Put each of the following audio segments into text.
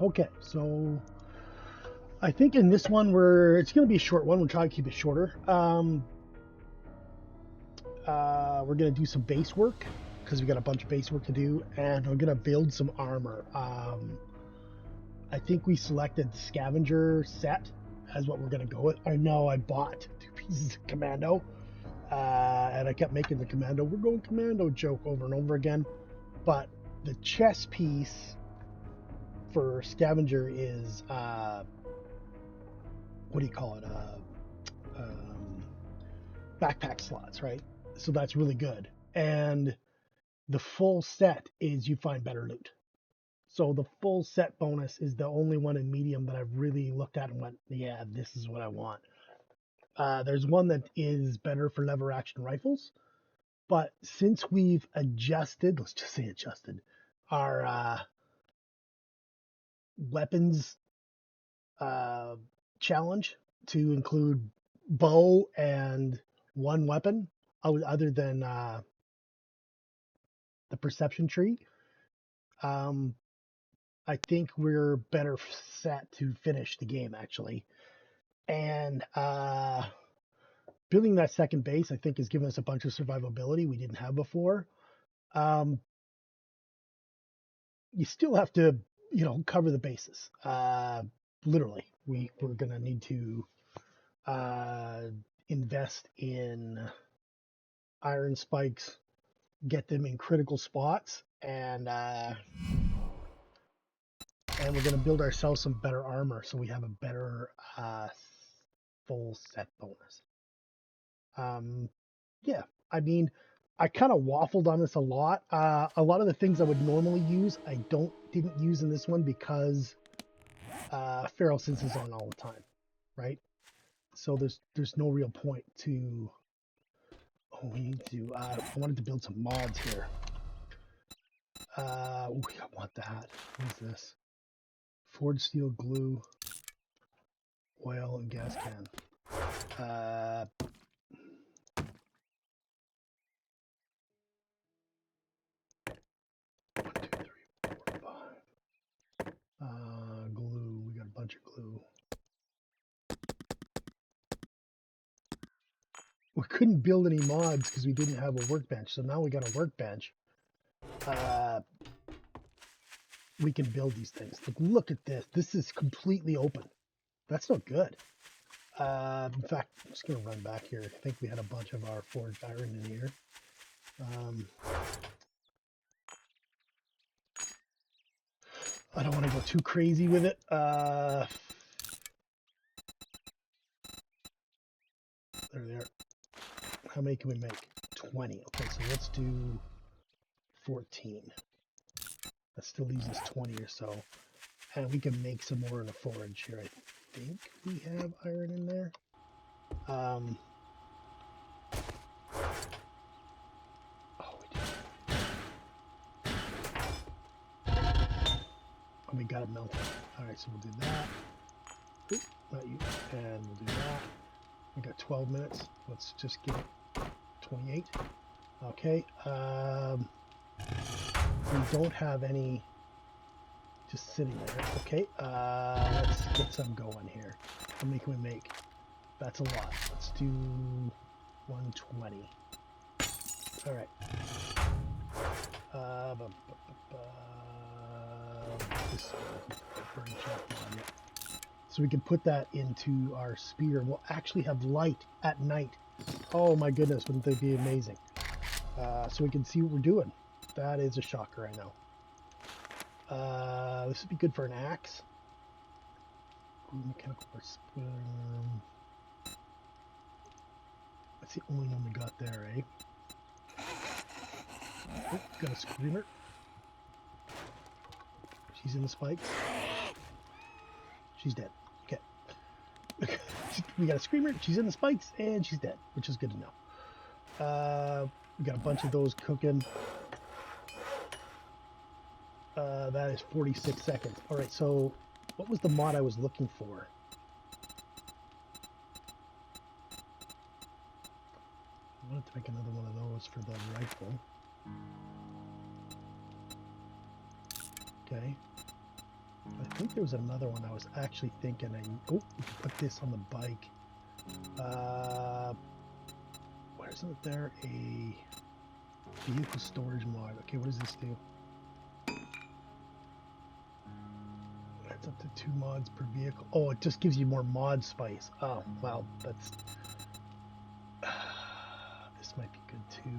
Okay, so I think in this one it's going to be a short one. We'll try to keep it shorter. We're going to do some base work because we got a bunch of base work to do, and we're going to build some armor. I think we selected the scavenger set as what we're going to go with. I know I bought 2 pieces of commando, and I kept making the commando, we're going commando joke over and over again. But the chest piece for scavenger is, what do you call it? Backpack slots, right? So that's really good. And the full set is you find better loot. So the full set bonus is the only one in medium that I've really looked at and went, yeah, this is what I want. There's one that is better for lever action rifles, but since we've adjusted, let's just say adjusted, our weapons challenge to include bow and one weapon other than the perception tree, I think we're better set to finish the game actually. And building that second base, I think, has given us a bunch of survivability we didn't have before. You still have to, cover the bases. Literally, we're going to need to invest in iron spikes, get them in critical spots, and we're going to build ourselves some better armor so we have a better full set bonus. Yeah, I mean, I kind of waffled on this a lot. A lot of the things I would normally use, I didn't use in this one because Feral Sense is on all the time, right? So there's no real point to. Oh, we need to. I wanted to build some mods here. I want that. What is this? Forged steel, glue, oil, and gas can. 1, 2, 3, 4, 5. Glue. We got a bunch of glue. We couldn't build any mods because we didn't have a workbench. So now we got a workbench. We can build these things. Look at this. This is completely open. That's not good. In fact, I'm just going to run back here. I think we had a bunch of our forged iron in here. I don't want to go too crazy with it. There they are. How many can we make? 20. Okay, so let's do 14. That still leaves us 20 or so. And we can make some more in the forge here. I think we have iron in there. Oh, we do. And we got it melted. Alright, so we'll do that. Oop, not you. And we'll do that. We got 12 minutes. Let's just give it 28. Okay. We don't have any just sitting there. Okay. Let's get some going here. How many can we make? That's a lot. Let's do 120. All right. This burn shot on it. So we can put that into our spear. We'll actually have light at night. Oh my goodness, wouldn't they be amazing? So we can see what we're doing. That is a shocker, I know. This would be good for an axe. Mechanical horse. That's the only one we got there, eh? Oh, got a screamer. She's in the spikes. She's dead. Okay. We got a screamer. She's in the spikes, and she's dead, which is good to know. We got a bunch of those cooking. That is 46 seconds. All right, so what was the mod I was looking for? I wanted to make another one of those for the rifle. Okay. I think there was another one I was actually thinking. Oh, we can put this on the bike. Why isn't there a vehicle storage mod? Okay, what does this do? It's up to 2 mods per vehicle. Oh, it just gives you more mod spice. Oh, well, that's... This might be good too.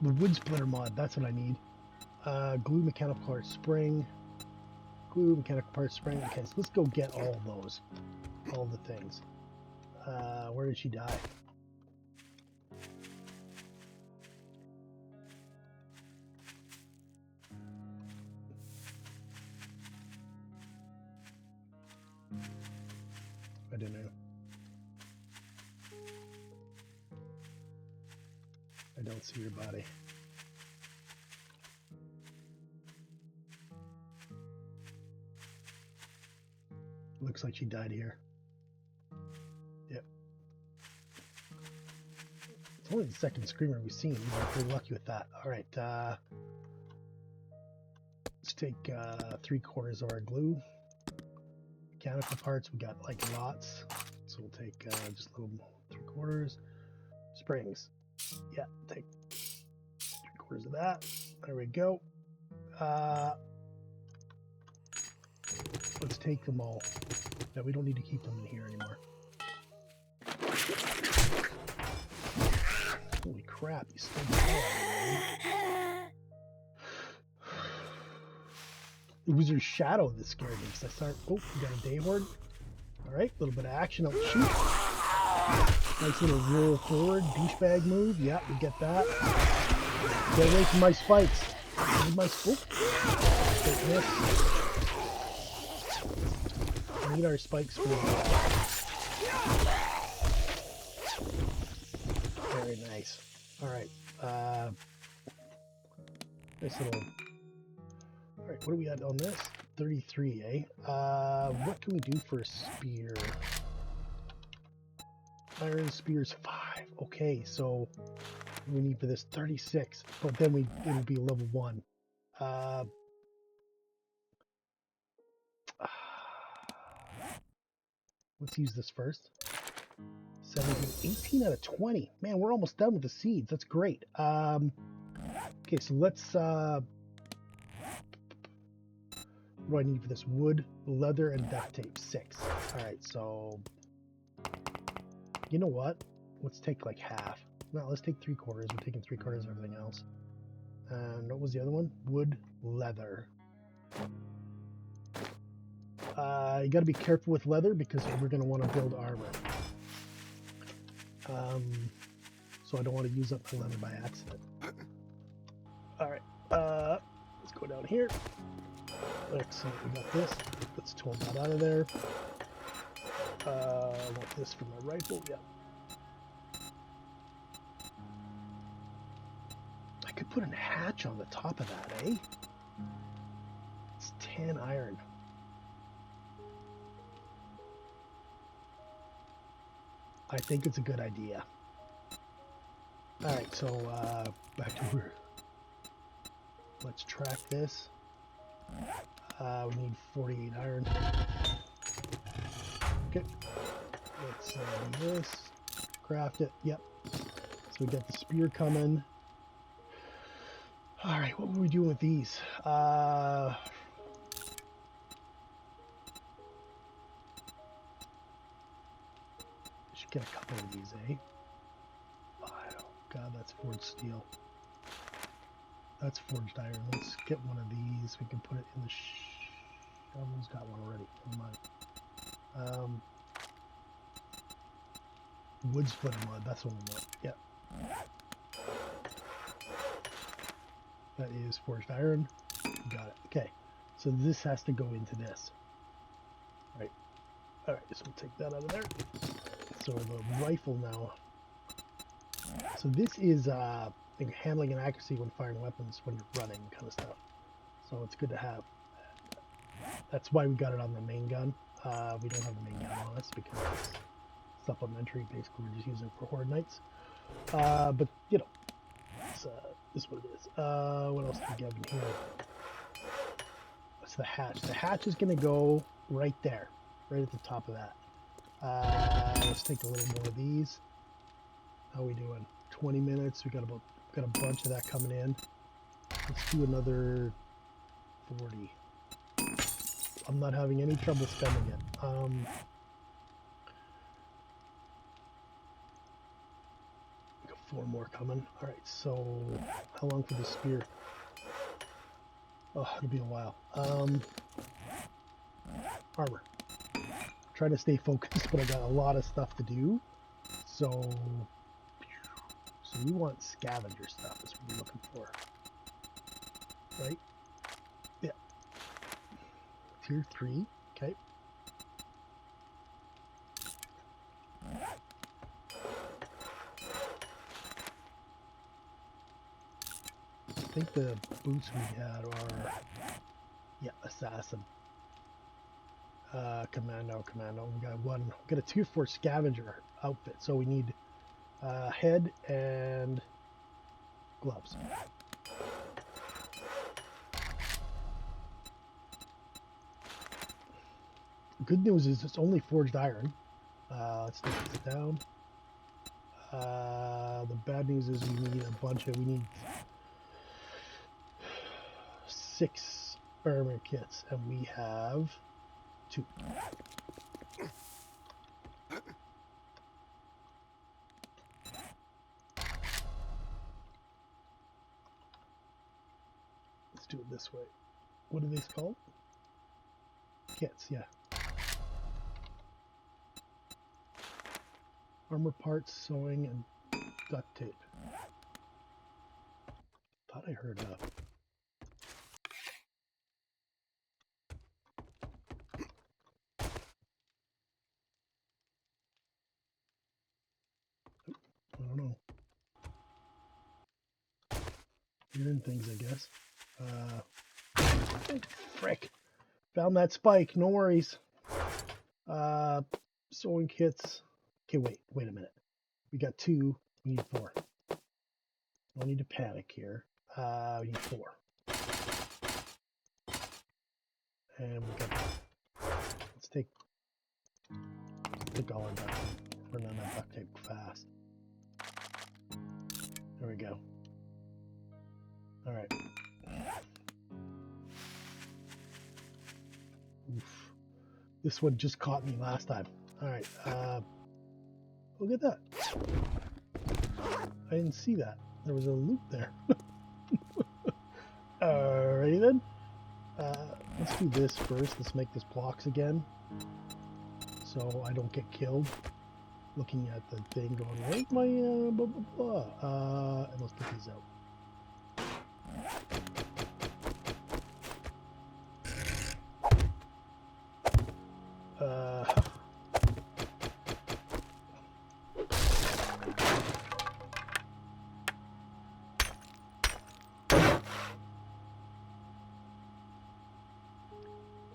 The wood splitter mod, that's what I need. Glue mechanical part spring. Glue mechanical part spring. Okay, so let's go get all of those. All the things. Where did she die? I don't know. I don't see your body. Looks like she died here. Yep. It's only the second screamer we've seen. We're pretty lucky with that. Alright, let's take 3/4 of our glue. Mechanical parts, we got like lots. So we'll take just a little 3/4. Springs. Yeah, take 3/4 of that. There we go. Let's take them all. No, we don't need to keep them in here anymore. Holy crap, you still It was your shadow that scared me because I started. Oh, we got a day horde. Alright, a little bit of action. Oh, shoot. Nice little roll forward, douchebag move. Yeah, we get that. Get away from my spikes. My take this. We need our spikes for very nice. Alright. Nice little. Alright, what do we got on this? 33, eh? What can we do for a spear? Iron spears 5. Okay, so we need for this 36, but then it'll be level 1. Let's use this first. 17, 18 out of 20. Man, we're almost done with the seeds. That's great. Okay, so let's what do I need for this? Wood, leather, and duct tape. 6. Alright, so you know what? Let's take like half. No, let's take 3/4. We're taking 3/4 of everything else. And what was the other one? Wood, leather. You got to be careful with leather because we're going to want to build armor. So I don't want to use up my leather by accident. Alright, let's go down here. Excellent, we got this. Let's tool that out of there. I want this for my rifle, yeah. I could put a hatch on the top of that, eh? It's 10 iron. I think it's a good idea. Alright, so back to where. Let's track this. We need 48 iron. Okay. Let's do this. Craft it. Yep. So we got the spear coming. Alright, what were we doing with these? Should get a couple of these, eh? Oh god, that's forged steel. That's forged iron. Let's get one of these. We can put it in the shovel's got one already. Never mind. Wood splitter mod. That's what we want. Yep. That is forged iron. Got it. Okay. So this has to go into this. Right. Alright, so we'll take that out of there. So the rifle now. So this is handling and accuracy when firing weapons when you're running kind of stuff. So it's good to have. That's why we got it on the main gun. We don't have the main gun on us because it's supplementary. Basically, we're just using it for Horde Knights. But, you know, this is what it is. What else do we have in here? A what's the hatch? The hatch is going to go right there, right at the top of that. Let's take a little more of these. How are we doing? 20 minutes. We got a bunch of that coming in. Let's do another 40. I'm not having any trouble spending it. We got 4 more coming. All right. So how long for the spear? Oh, it'll be a while. Armor. Trying to stay focused, but I got a lot of stuff to do. So we want scavenger stuff. That's what we're looking for, right? Yeah. Tier 3. Okay. I think the boots we had are, yeah, assassin. Commando. We got a tier 4 scavenger outfit, so we need head and gloves. Good news is it's only forged iron. Let's take this down. The bad news is we need 6 armor kits, and we have 2. Let's do it this way. What are these called? Kits, yeah. Armor parts, sewing, and duct tape. Thought I heard a... I don't know. Hearing things, I guess. Frick. Found that spike. No worries. Sewing kits. Okay, wait a minute. We got 2. We need 4. No need to panic here. We need 4. And we got... Let's take all our duct tape. Run on that duct tape fast. There we go. Alright. Oof. This one just caught me last time. Alright. Look at that. I didn't see that. There was a loop there. Alrighty then. Let's do this first. Let's make this blocks again, so I don't get killed looking at the thing going, where's my blah blah blah. And let's get these out.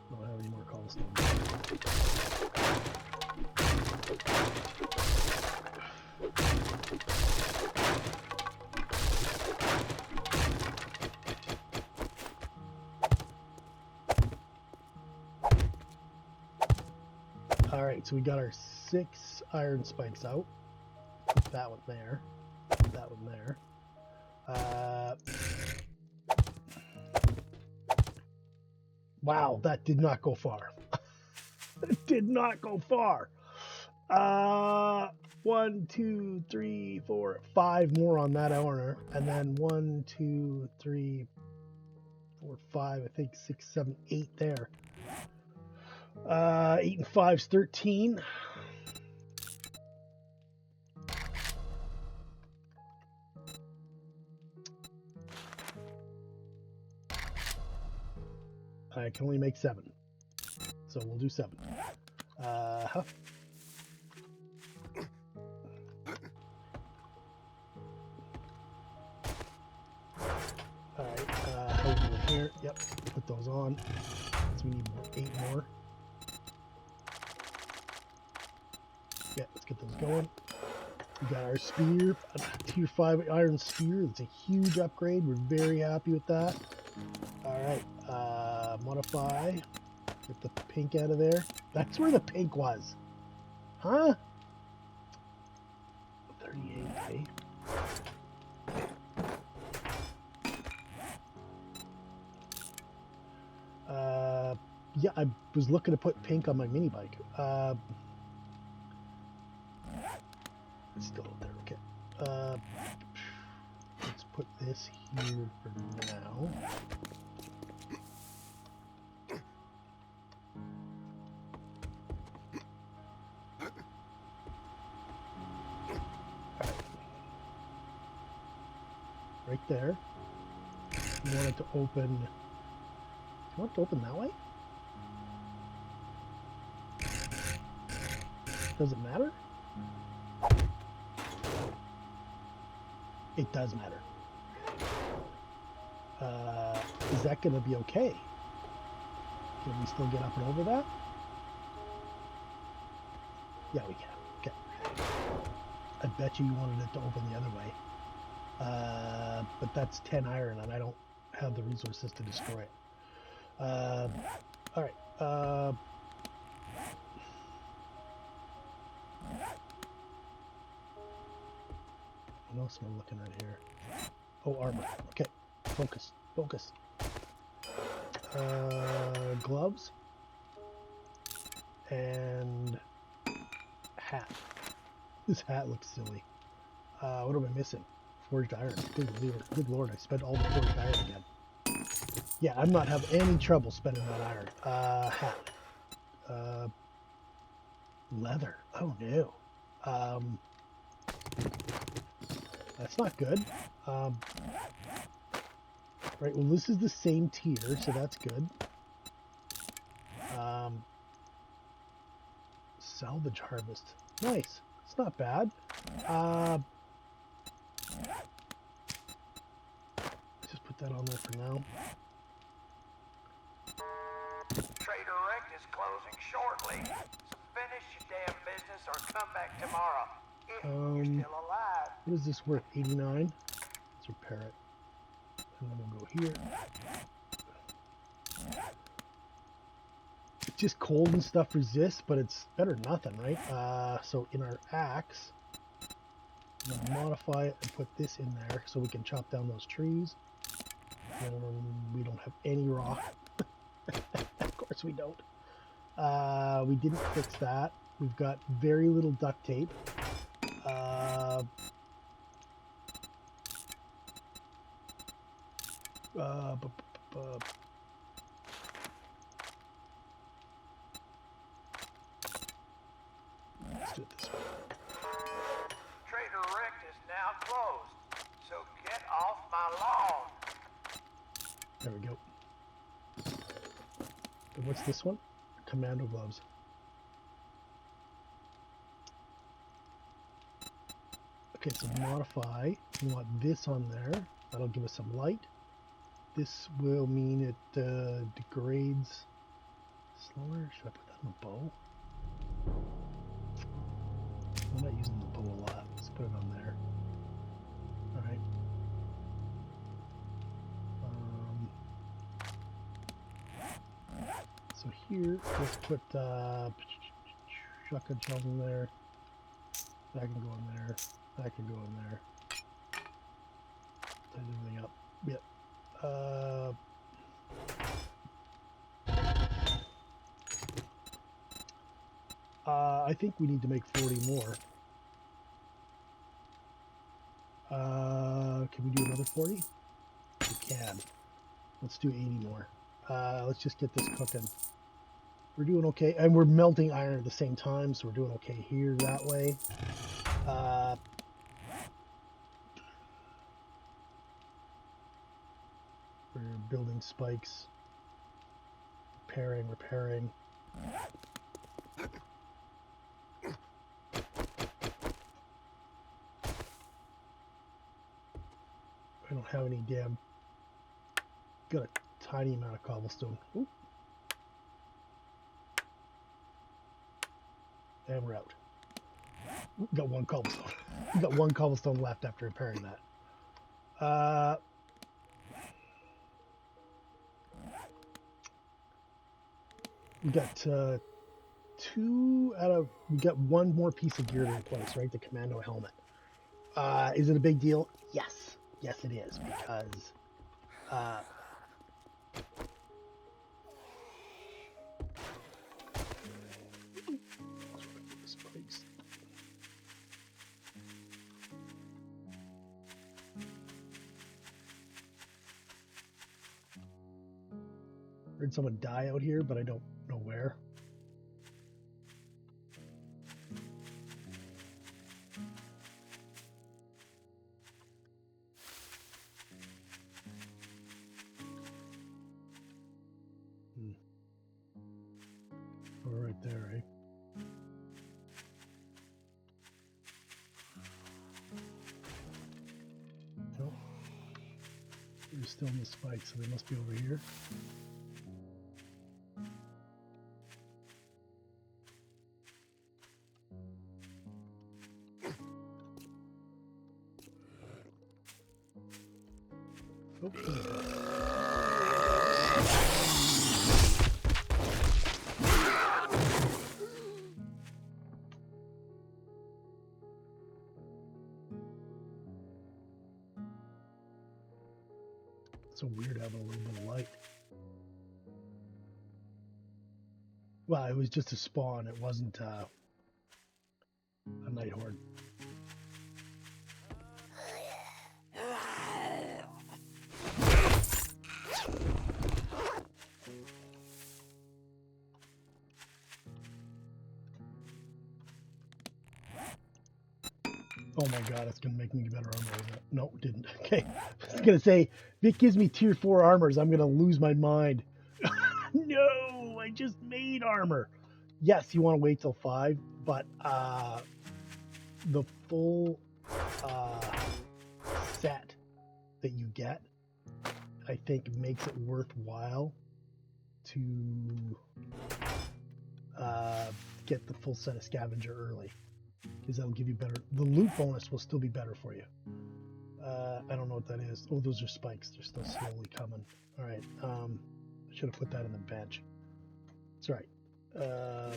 Don't have any more cobblestone. Alright, so we got our 6 iron spikes out. Put that one there. Put that one there. Wow, that did not go far. It did not go far. 1, 2, 3, 4, 5 more on that owner, and then 1, 2, 3, 4, 5. I think 6, 7, 8 there. 8 and 5's 13. I can only make 7, so we'll do 7. Alright, over here. Yep, put those on. So we need 8 more. Yeah, let's get those going. We got our spear, a tier 5 iron spear. It's a huge upgrade. We're very happy with that. Alright, Modify. Get the pink out of there. That's where the pink was. Huh? 38, eh? Yeah, I was looking to put pink on my mini bike. It's still out there, okay. Let's put this here for now. Right there. You want it to open. Do you want it to open that way? Does it matter? It does matter. Is that going to be okay? Can we still get up and over that? Yeah, we can. Okay. I bet you wanted it to open the other way. But that's 10 iron, and I don't have the resources to destroy it. All right. What else am I looking at here? Oh, armor. Okay. Focus. Focus. Gloves. And hat. This hat looks silly. What am I missing? Forged iron. Good lord, I spent all the forged iron again. Yeah, I'm not having any trouble spending that iron. Hat. Leather. Oh no. That's not good. Right, well this is the same tier, so that's good. Salvage harvest. Nice. It's not bad. Just put that on there for now. Trader Rect is closing shortly, so finish your damn business or come back tomorrow if you're still alive. What is this worth? 89? Let's repair it. And then we'll go here. It's just cold and stuff resists, but it's better than nothing, right? So in our axe, I'm going to modify it and put this in there so we can chop down those trees. And we don't have any rock. Of course we don't. We didn't fix that. We've got very little duct tape. Let's do it this way. Trader Rect is now closed, so get off my lawn. There we go. And what's this one? Commando gloves. Okay, so modify. We want this on there. That'll give us some light. This will mean it degrades slower. Should I put that on the bow? I'm not using the bow a lot. Let's put it on there. Alright. So here, let's put shotgun shells in there. That can go in there. That can go in there. Tighten everything up. Yep. I think we need to make 40 more. Can we do another 40? We can. Let's do 80 more. Let's just get this cooking. We're doing okay, and we're melting iron at the same time, so we're doing okay here that way. We're building spikes. Repairing. I don't have any damn... Got a tiny amount of cobblestone. Ooh. And we're out. Ooh, got one cobblestone. We got one cobblestone left after repairing that. We got we got one more piece of gear to replace, right? The commando helmet. Is it a big deal? Yes. Yes, it is, because spikes. Heard someone die out here, but I don't know where. Oh, right there, eh? No. They're still in the spikes, so they must be over here. Oh, it's so weird having a little bit of light. Well, it was just a spawn. It wasn't a night horde. Oh my god, it's gonna make me better armor, isn't it? No, it didn't. Okay. I was gonna say, if it gives me tier 4 armors, I'm gonna lose my mind. No, I just made armor. Yes, you want to wait till 5, but the full set that you get, I think, makes it worthwhile to get the full set of scavenger early, because that'll give you better. The loot bonus will still be better for you. I don't know what that is. Oh, those are spikes. They're still slowly coming. All right. I should have put that in the bench. It's all right. I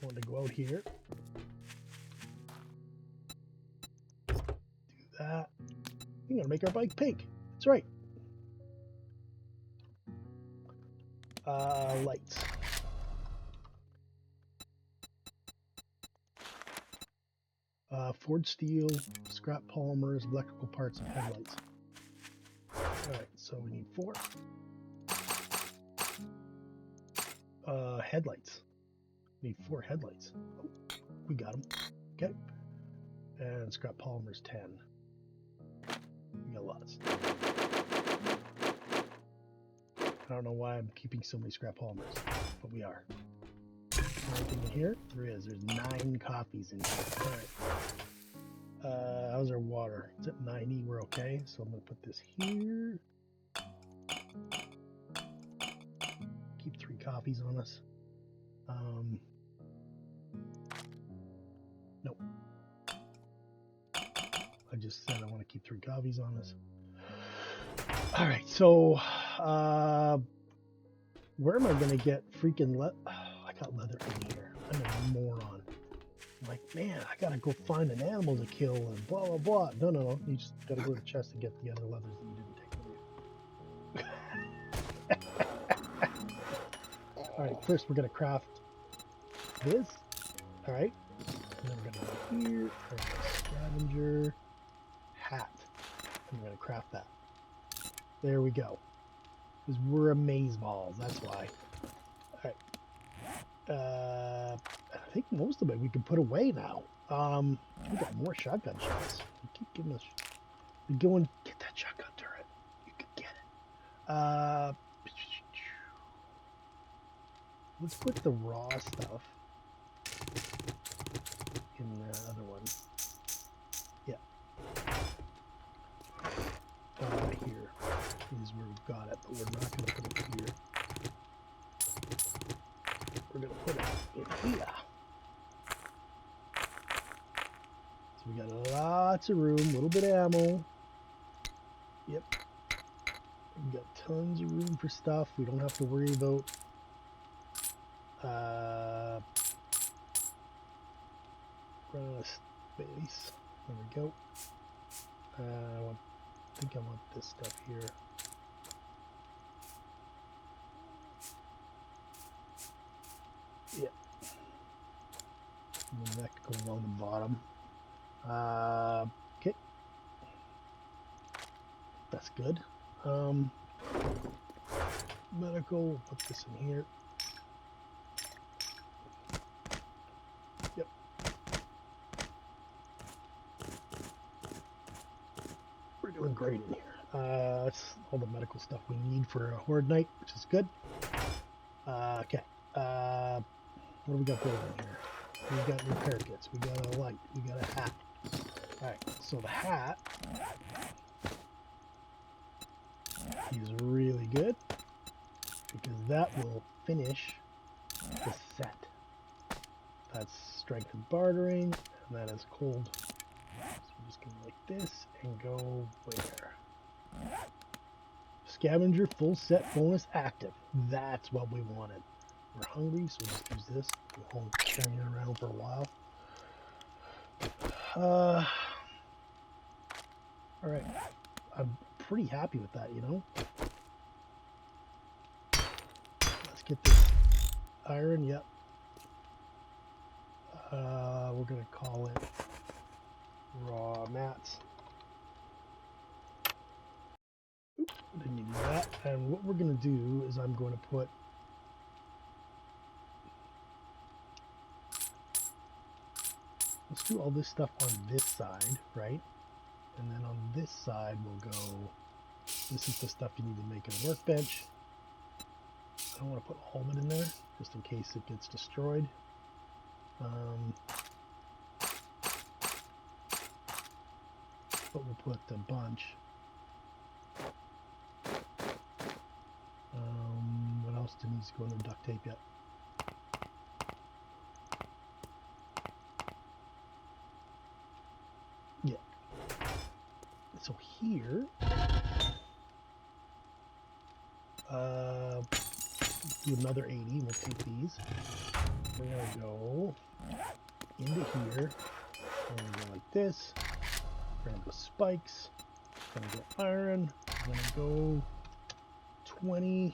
want to go out here. Do that. We're gonna make our bike pink. That's right. Lights. Forged steel, scrap polymers, electrical parts, and headlights. Alright, so we need 4. Headlights. We need 4 headlights. Oh, we got them. Okay. And scrap polymers 10. We got lots. I don't know why I'm keeping so many scrap polymers, but we are. Anything in here? There is. There's 9 copies in here. Alright. How's our water? It's at 90. We're okay. So I'm going to put this here. Keep 3 copies on us. Nope. I just said I want to keep 3 copies on us. Alright, so where am I going to get freaking I got leather in here. I'm a moron. I'm like, man, I gotta go find an animal to kill and blah blah blah. No. You just gotta go to the chest and get the other leathers that you didn't take with you. Alright, first we're gonna craft this. Alright. And then we're gonna go here. Scavenger. Hat. And we're gonna craft that. There we go. Because we're amazeballs, that's why. Alright. I think most of it we can put away now. We got more shotgun shots. We keep giving us. Go and get that shotgun turret. You can get it. Let's put the raw stuff in the other one. Yeah. Here is where we've got it, but we're not going to put it here. We're going to put it in here. So we got lots of room, a little bit of ammo. Yep. We got tons of room for stuff. We don't have to worry about Run out of space. There we go. I think I want this stuff here. Yeah. And then that could go along the bottom. Okay. That's good. Medical, put this in here. Yep. We're doing great in here. That's all the medical stuff we need for a Horde night, which is good. Okay. What do we got building here? We got repair kits. We got a light. We got a hat. Alright, so the hat is really good because that will finish the set. That's strength and bartering, and that is cold. So we're just going to like this and go where? Scavenger full set bonus active. That's what we wanted. We're hungry, so we'll just use this. Go home carrying it around for a while. Alright. I'm pretty happy with that, you know? Let's get this iron, yep. We're going to call it raw mats. Oop, didn't need to do that. And what we're going to do is I'm going to put let's do all this stuff on this side, right? And then on this side we'll go, this is the stuff you need to make a workbench. I don't want to put all of it in there, just in case it gets destroyed. But we'll put a bunch. What else needs to go in the duct tape yet? Yeah. So here, do another 80. We'll take these. We're gonna go into here. We're gonna go like this. We're gonna go spikes. We're gonna go iron. We're gonna go 20.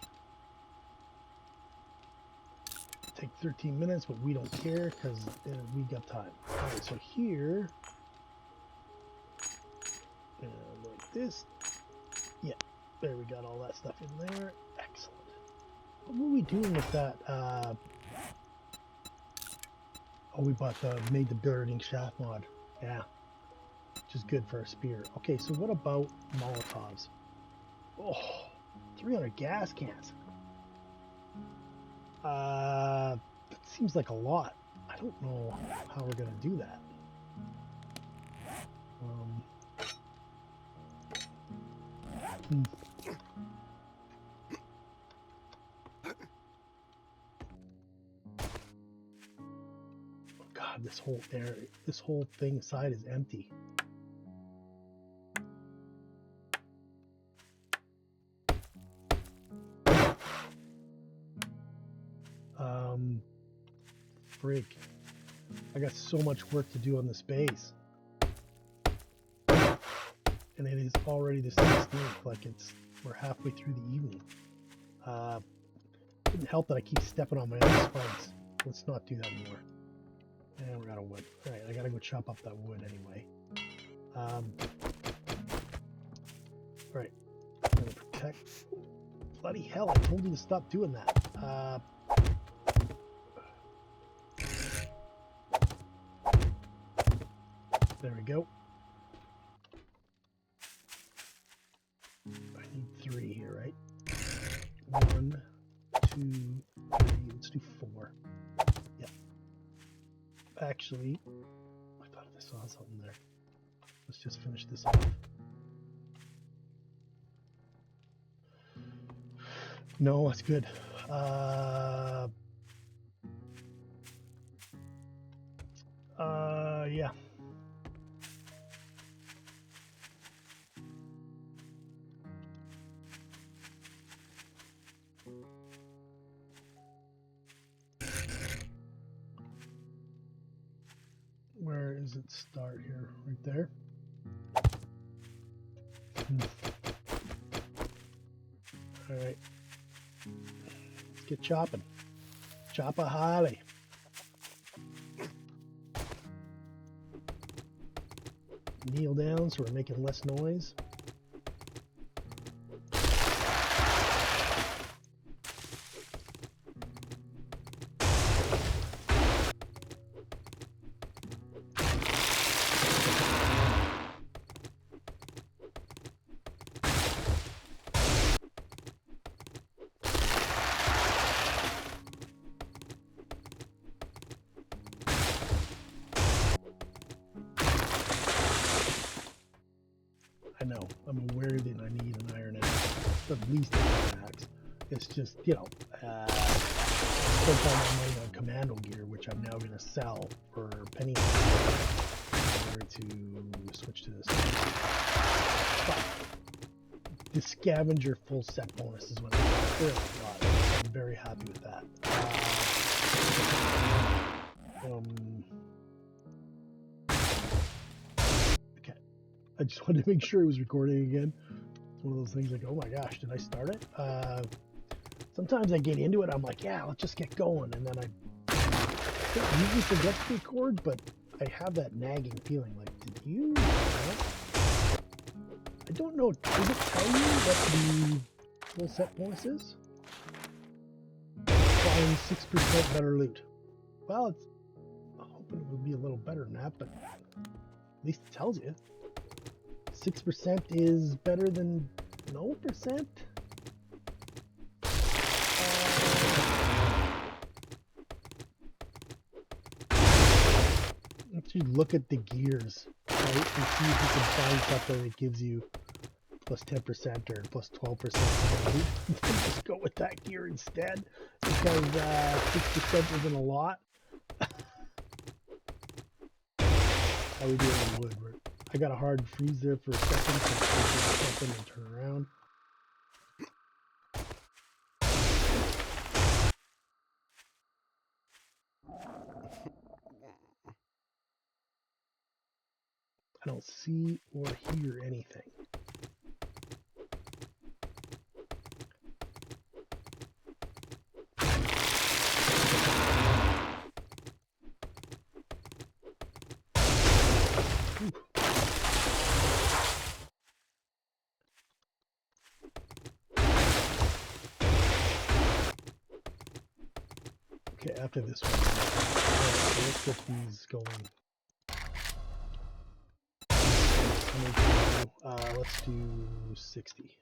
Take 13 minutes, but we don't care because we got time. All right, so here, like this. Yeah, there we got all that stuff in there. Excellent. What were we doing with that? Oh, we made the burning shaft mod. Yeah, which is good for a spear. Okay, so what about Molotovs? Oh, 300 gas cans. That seems like a lot. I don't know how we're gonna do that. God, this whole thing side is empty. Frig. I got so much work to do on this base. And it is already the 16th, like we're halfway through the evening. Didn't help that I keep stepping on my own spikes. Let's not do that anymore. And we're out of wood. Alright, I gotta go chop up that wood anyway. Alright, I'm gonna protect. Bloody hell, I told you to stop doing that. There we go. I need 3 here, right? 1, 2, 3. Let's do 4. Yep. Actually, I thought I saw something there. Let's just finish this off. No, that's good. Yeah. does it start here? Right there? Alright. Let's get chopping. Chop a holly. Kneel down so we're making less noise. I know, I'm aware that I need an iron axe, at least an iron axe. It's just, you know, spent all my money on commando gear, which I'm now going to sell for pennies in order to switch to this. But the scavenger full set bonus is what I really got. So I'm very happy with that. Okay, I just wanted to make sure it was recording again. It's one of those things like, oh my gosh, did I start it? Sometimes I get into it, I'm like, yeah, let's just get going, and then I usually forget to record, but I have that nagging feeling like, did you? I don't know, does it tell you what the full set bonus is? Find 6% better loot. Well, it's, I'm hoping it will be a little better than that, but at least it tells you. 6% is better than no percent. Let's just look at the gears, right, and see if you can find something that gives you plus 10% or plus 12%. Just go with that gear instead, because 6% isn't a lot. How we doing on wood? I got a hard freeze there for a second, so take a second and turn around. I don't see or hear anything. Ooh. Okay, after this one, so let's get these going. Let's do 60.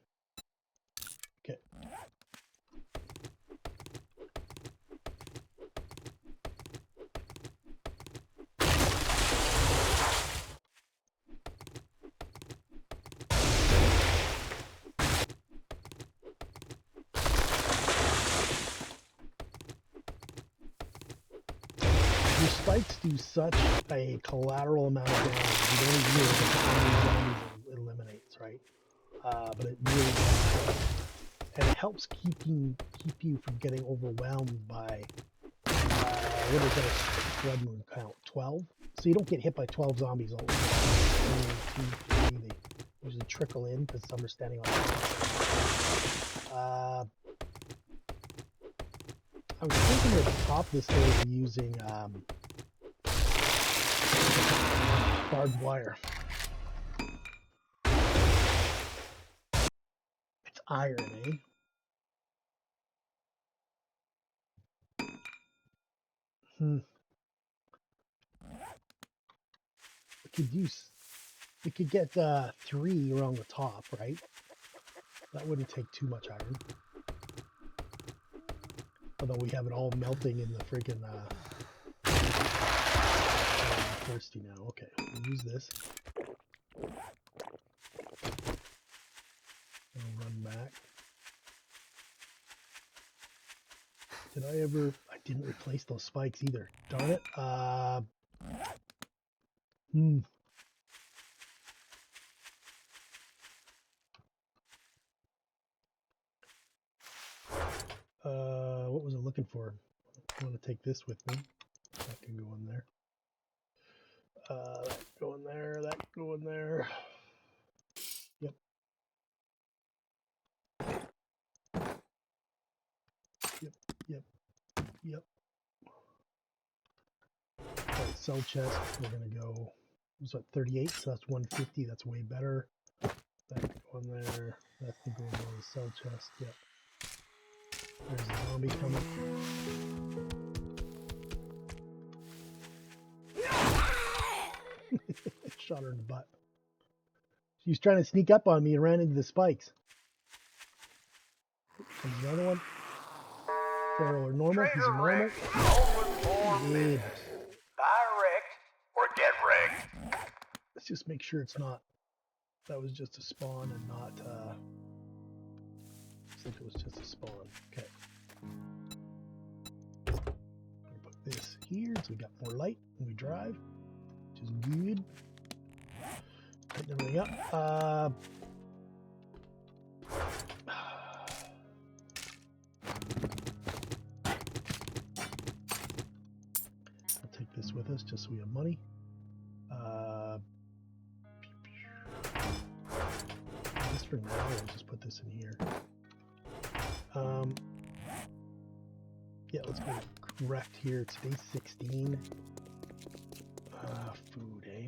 Okay. Your spikes do such a collateral amount of damage. You don't even realize how many zombies it eliminates, right? But it really does. And it helps keep you from getting overwhelmed by what is our blood moon count? 12? So you don't get hit by 12 zombies all at once. Only 2, 3. They usually trickle in because some are standing on top. I was thinking to top this area using barbed wire. It's iron, eh? We could get 3 around the top, right? That wouldn't take too much iron. Although we have it all melting in the friggin' I'm thirsty now. Okay, we'll use this. I'll run back. Did I ever... I didn't replace those spikes either. Darn it. What was I looking for? I want to take this with me. That can go in there. That go in there, that go in there. Yep. Yep. Alright, cell chest, we're gonna go, what's that, 38, so that's 150, that's way better. That can go in there, that can go in the cell chest, yep. There's a zombie coming. Shot her in the butt. She was trying to sneak up on me and ran into the spikes. There's another one. Feral or normal? He's a normal. Good. Direct or get wrecked. Let's just make sure it's not. That was just a spawn and not. Looks like it was just a spawn. Okay. Put this here so we got more light when we drive, which is good. Tighten everything up. I'll take this with us just so we have money. Just for now, I'll just put this in here. Yeah, let's go correct here. It's day 16. Food, eh?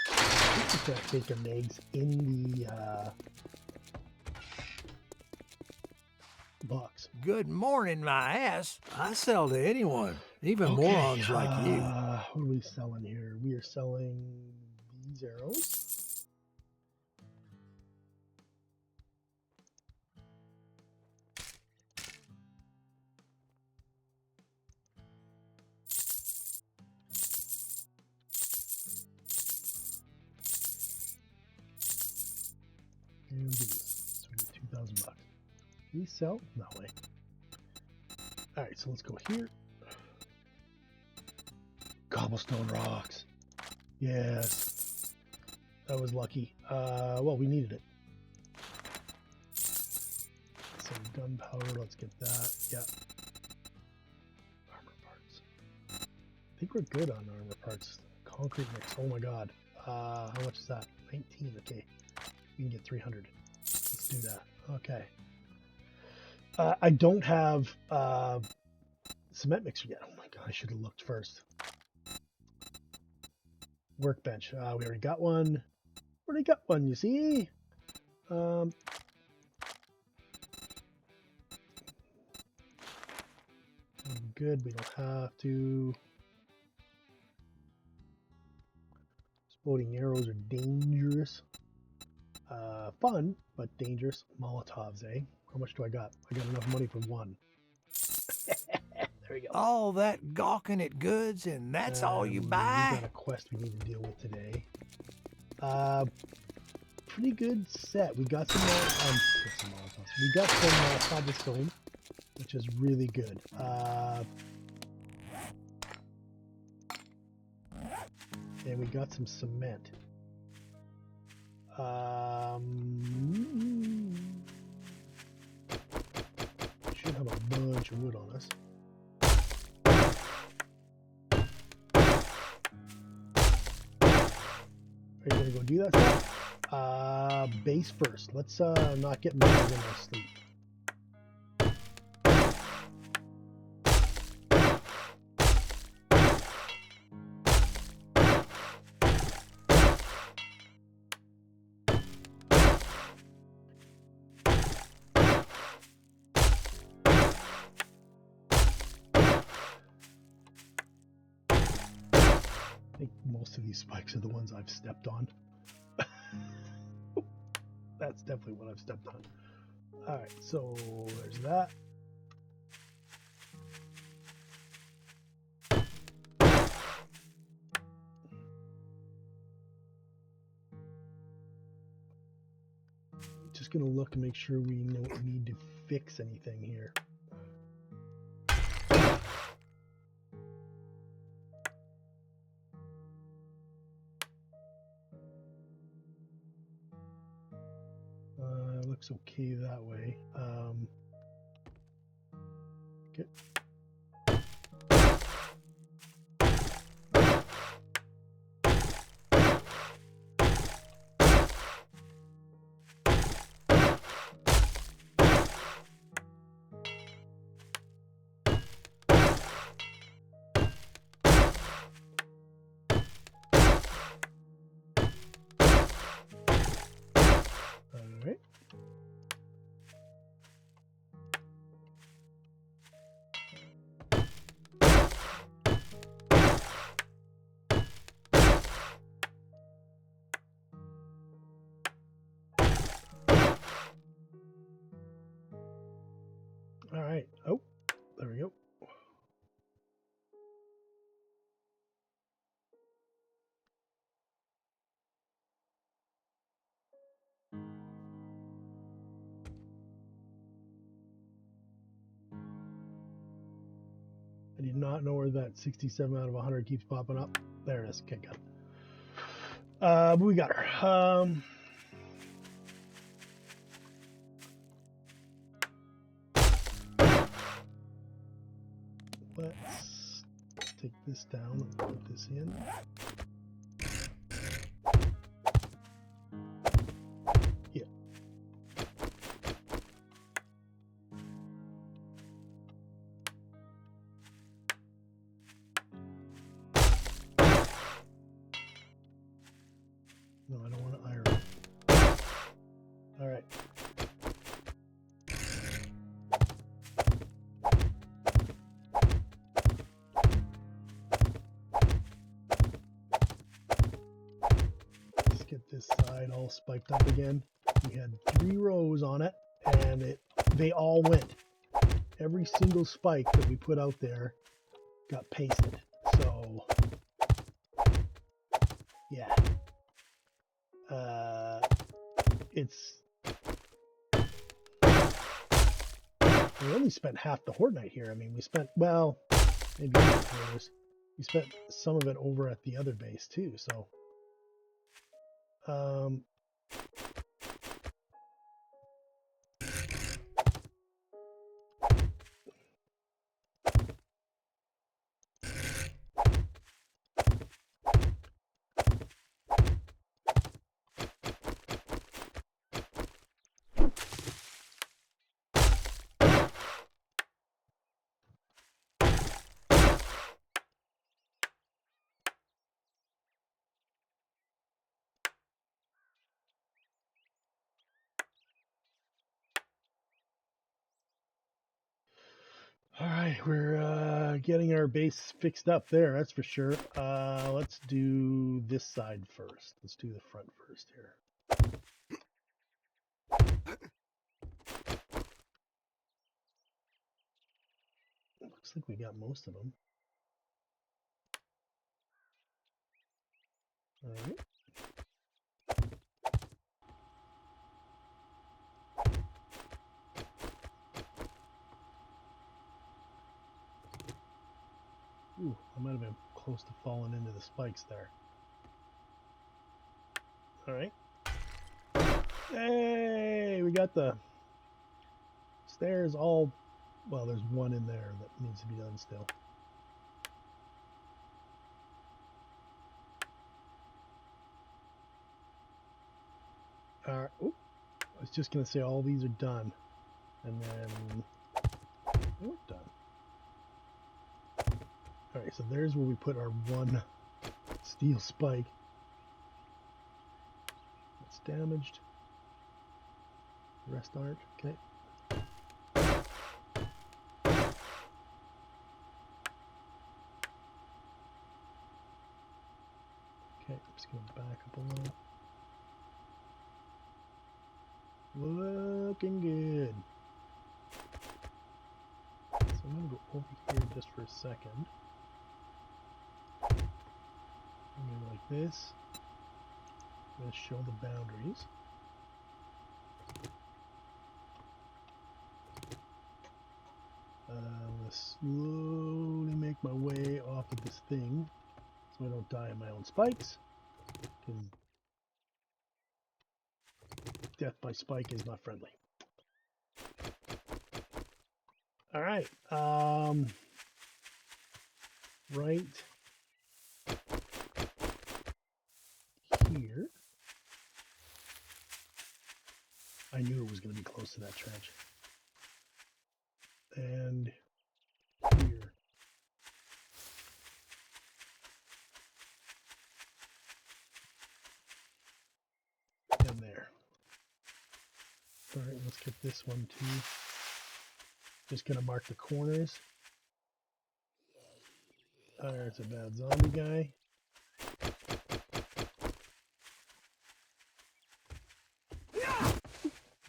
Let's put bacon and eggs in the box. Good morning, my ass. I sell to anyone, even morons like you. What are we selling here? We are selling these arrows. And these. So we get 2,000 bucks. These sell? No way. Alright, so let's go here. Cobblestone rocks. Yes. That was lucky. Well, we needed it. Some gunpowder, let's get that. Yep. Armor parts. I think we're good on armor parts. Concrete mix, oh my god. How much is that? 19, okay. We can get 300. Let's do that. Okay. I don't have cement mixer yet. Oh my god, I should have looked first. Workbench. We already got one. Already got one, you see? Good, we don't have to. Exploding arrows are dangerous. Fun, but dangerous. Molotovs, eh? How much do I got? I got enough money for one. There we go. All that gawking at goods, and that's all you We buy? got a quest we need to deal with today. Pretty good set. We got some Molotovs. We got some cobblestone, which is really good. And we got some cement. Should have a bunch of wood on us. Are you gonna go do that stuff? Base first. Let's not get murdered in our sleep. I think most of these spikes are the ones I've stepped on. That's definitely what I've stepped on. Alright, so there's that. Just gonna look and make sure we don't need to fix anything here. Looks okay that way. Okay. All right. Oh, there we go. I did not know where that 67 out of 100 keeps popping up. There it is. Okay, got it. But we got her. Let's take this down and put this in. Yeah. No, I don't want to iron. All right. Let's get this side all spiked up again. We had 3 rows on it, and they all went. Every single spike that we put out there got pasted. So, yeah. We only spent half the Horde night here. I mean, we spent, well, maybe 3/4. We spent some of it over at the other base too, so. All right, we're getting our base fixed up there, that's for sure. Let's do this side first. Let's do the front first here. Looks like we got most of them. All right. Ooh, I might have been close to falling into the spikes there. All right. Hey, we got the stairs all, well, there's one in there that needs to be done still. All right. Oh, I was just going to say all these are done. And then they weren't done. All right, so there's where we put our one steel spike. It's damaged. The rest aren't. Okay. Okay, I'm just going to back up a little. Looking good. So I'm going to go over here just for a second. I'm going to go like this. I'm going to show the boundaries. I'm going to slowly make my way off of this thing so I don't die in my own spikes. Because death by spike is not friendly. All right. Right here. I knew it was going to be close to that trench. And here. And there. All right, let's get this one too. Just going to mark the corners. There's a bad zombie guy.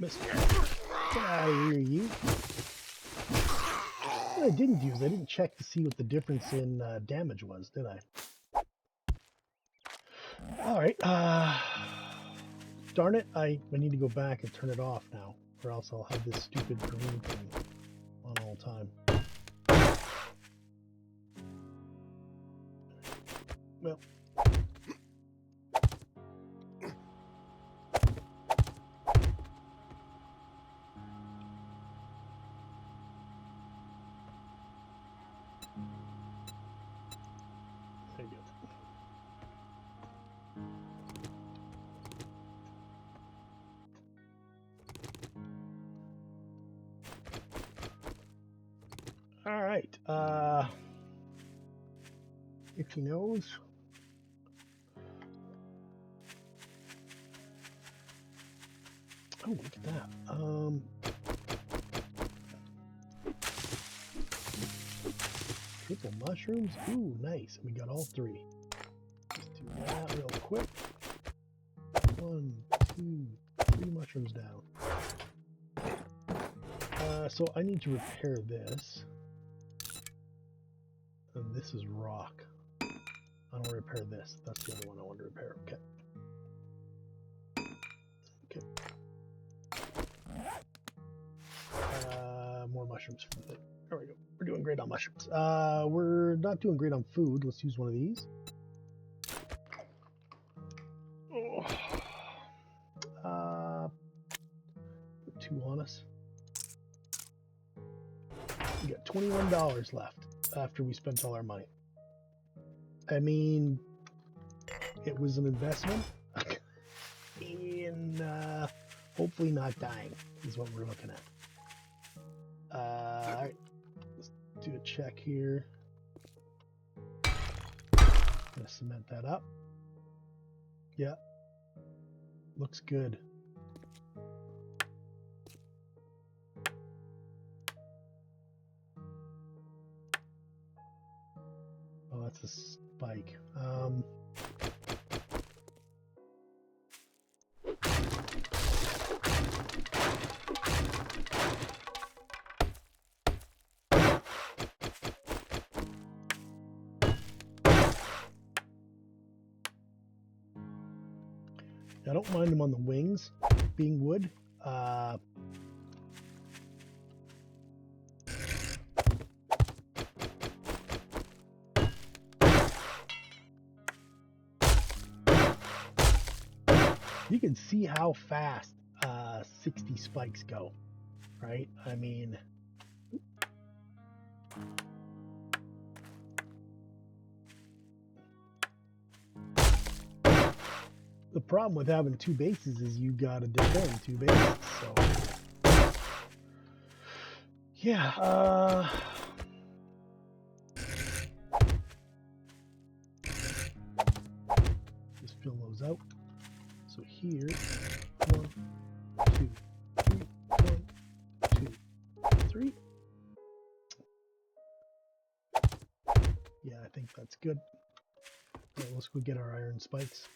Missed. Get out of here, you. What I didn't do is I didn't check to see what the difference in damage was, did I? Alright, darn it, I need to go back and turn it off now, or else I'll have this stupid green thing on all the time. Well. There you go. All right. If he knows. Oh, look at that. Triple mushrooms. Ooh, nice. We got all three. Let's do that real quick. 1, 2, 3 mushrooms down. So I need to repair this. And this is rock. I want to repair this. That's the other one I want to repair. Okay. Okay. More mushrooms. There we go. We're doing great on mushrooms. We're not doing great on food. Let's use one of these. Put 2 on us. We got $21 left after we spent all our money. I mean, it was an investment in hopefully not dying is what we're looking at. All right, let's do a check here. Gonna cement that up. Yeah, looks good. Oh, that's a spike. I don't mind them on the wings being wood. You can see how fast 60 spikes go, right? I mean, the problem with having 2 bases is you gotta defend 2 bases, so yeah, just fill those out. So here, 1, 2, 3, 1, 2, 3. Yeah, I think that's good. All right, let's go get our iron spikes.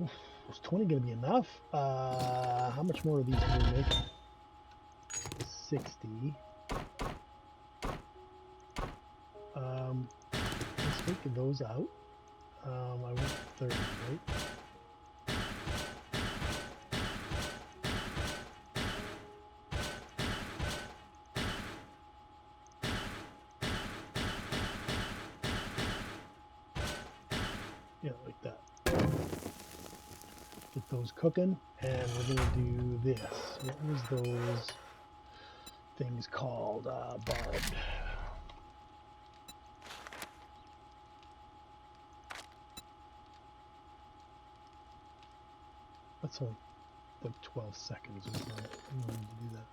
Oof, was 20 gonna be enough? How much more of these can we make? 60. Let's take those out. I want 30, right? Yeah, like that. Get those cooking, and we're gonna do this. What was those things called? Barbed. That's only like 12 seconds. We don't need to do that.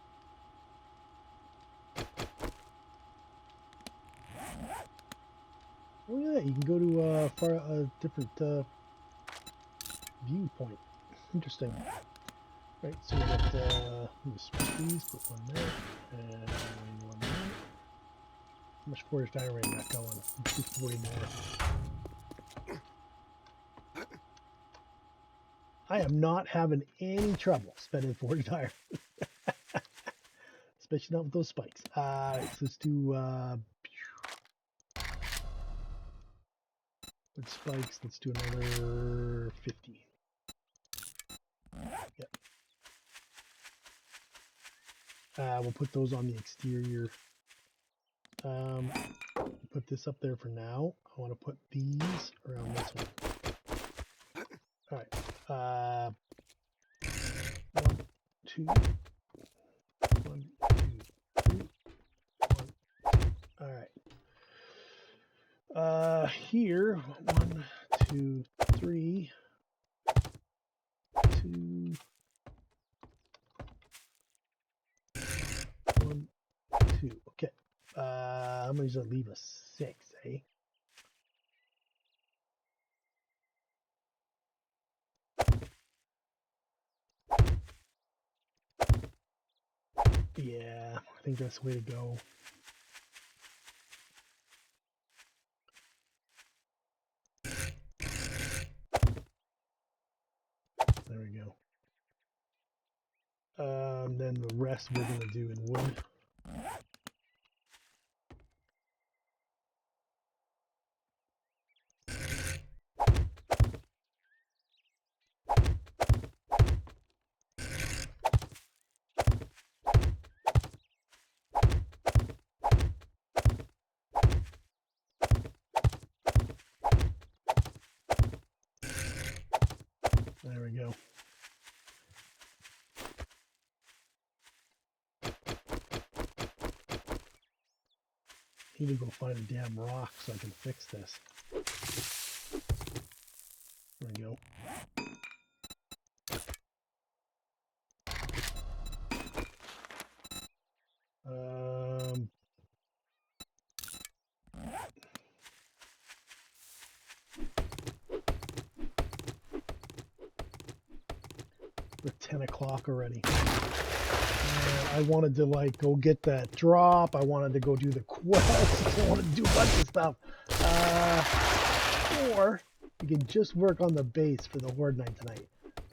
Oh yeah, you can go to a different viewpoint. Interesting. Right, so we got split these, put one there, and one there. How much forged iron got going? 240 more. I am not having any trouble spending 40 tire. Especially not with those spikes. So let's do with spikes, let's do another 50. Yep. We'll put those on the exterior. Put this up there for now. I want to put these around this one. All right. 1, 2, 1, 2, 3, 1. All right. Here, 1, 2, 3, 2, 1, 2. Okay. How many does that leave us? 6, eh? Yeah, I think that's the way to go. There we go. Then the rest we're going to do in wood. There we go. Need to go find a damn rock so I can fix this. There we go. We're 10 o'clock already. I wanted to like go get that drop. I wanted to go do the quest. I wanted to do a bunch of stuff. Or we can just work on the base for the Horde night tonight.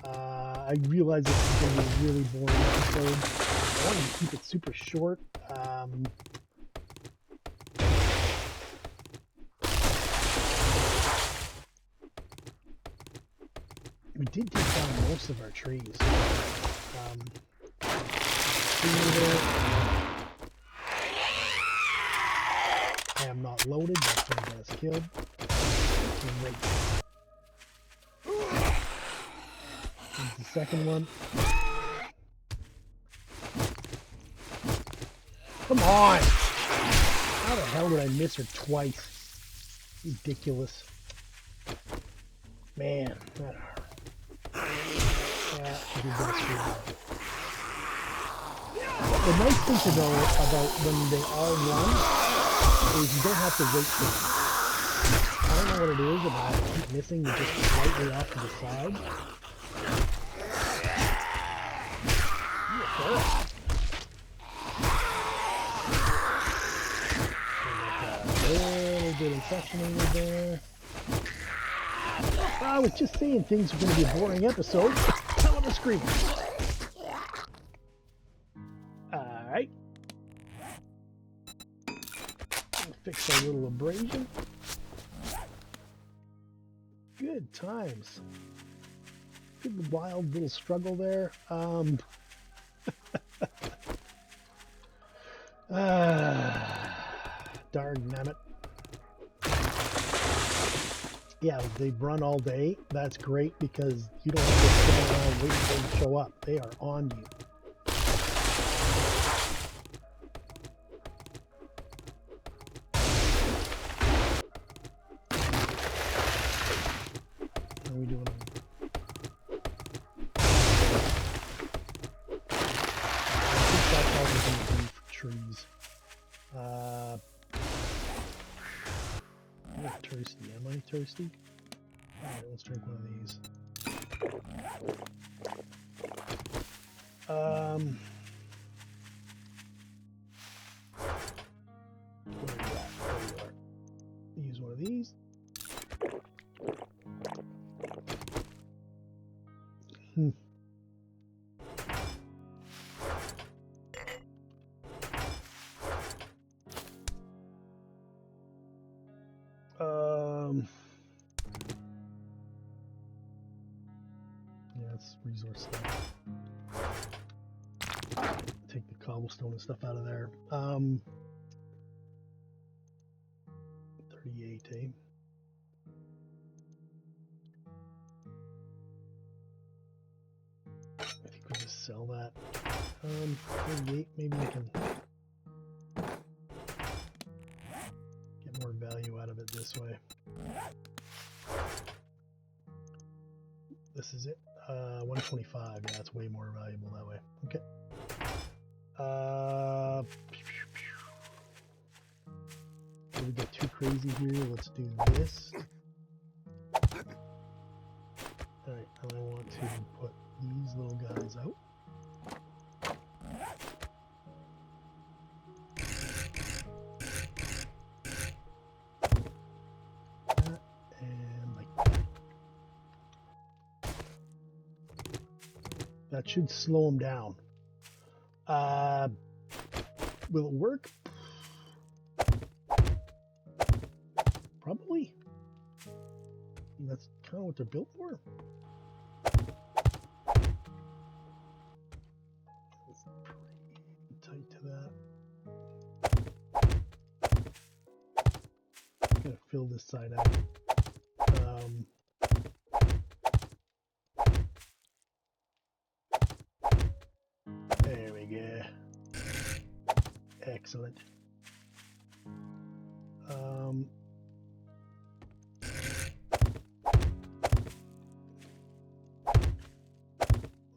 I realize this is going to be a really boring episode. I wanted to keep it super short. We did take down most of our trees. I am not loaded, that's when I got us killed. Great. Here's the second one. Come on! How the hell did I miss her twice? Ridiculous. Man, that hurt. The nice thing to know about when they all run is you don't have to wait for them. I don't know what it is, but I keep missing them just slightly off to the side. A little bit infection over there. I was just saying things were going to be a boring episode. Hell of a scream. Alright. Fix our little abrasion. Good times. Good wild little struggle there. Darn nabbit. Yeah, they run all day. That's great because you don't have to sit around waiting for them to show up. They are on you. How are we doing? I think that's all we're going to do for trees. I'm not thirsty. Am I thirsty? Alright, let's drink one of these. Where you at? There you are. Use one of these. Yeah, it's resource stuff. Take the cobblestone and stuff out of there. 38, eh? I think we just sell that. 38, maybe we can get more value out of it this way. This is it. 125. Yeah, it's way more valuable that way. Okay. If we get too crazy here, let's do this. Alright, and I want to put these little guys out. That, and like that. That should slow them down. Will it work? Probably. That's kind of what they're built for. It's pretty tight to that. Gotta fill this side out. There we go. Excellent.